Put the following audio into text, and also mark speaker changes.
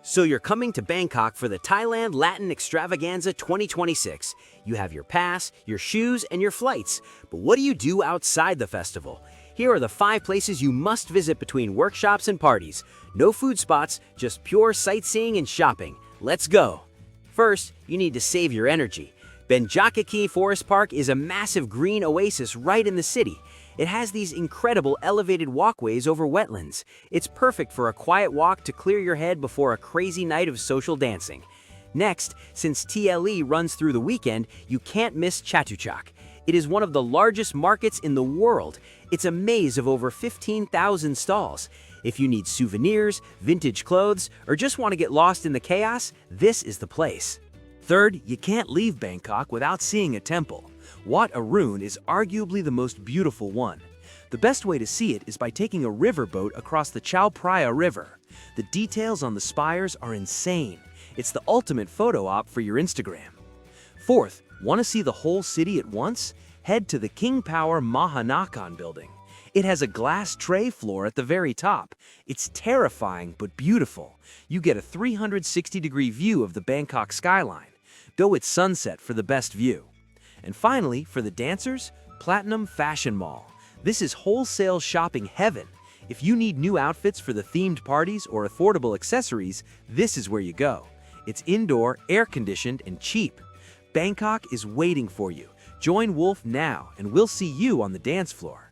Speaker 1: So you're coming to Bangkok for the Thailand Latin Extravaganza 2026. You have your pass, your shoes, and your flights. But what do you do outside the festival? Here are the 5 places you must visit between workshops and parties. No food spots, just pure sightseeing and shopping. Let's go! First, you need to save your energy. Benjakitti Forest Park is a massive green oasis right in the city. It has these incredible elevated walkways over wetlands. It's perfect for a quiet walk to clear your head before a crazy night of social dancing. Next, since TLE runs through the weekend, you can't miss Chatuchak. It is one of the largest markets in the world. It's a maze of over 15,000 stalls. If you need souvenirs, vintage clothes, or just want to get lost in the chaos, this is the place.
Speaker 2: Third, you can't leave Bangkok without seeing a temple. Wat Arun is arguably the most beautiful one. The best way to see it is by taking a riverboat across the Chao Phraya River. The details on the spires are insane. It's the ultimate photo op for your Instagram. Fourth, want to see the whole city at once? Head to the King Power Mahanakhon building. It has a glass tray floor at the very top. It's terrifying but beautiful. You get a 360-degree view of the Bangkok skyline. Go at sunset for the best view. And finally, for the dancers, Platinum Fashion Mall. This is wholesale shopping heaven. If you need new outfits for the themed parties or affordable accessories, this is where you go. It's indoor, air-conditioned, and cheap. Bangkok is waiting for you. Join Wolf now, and we'll see you on the dance floor.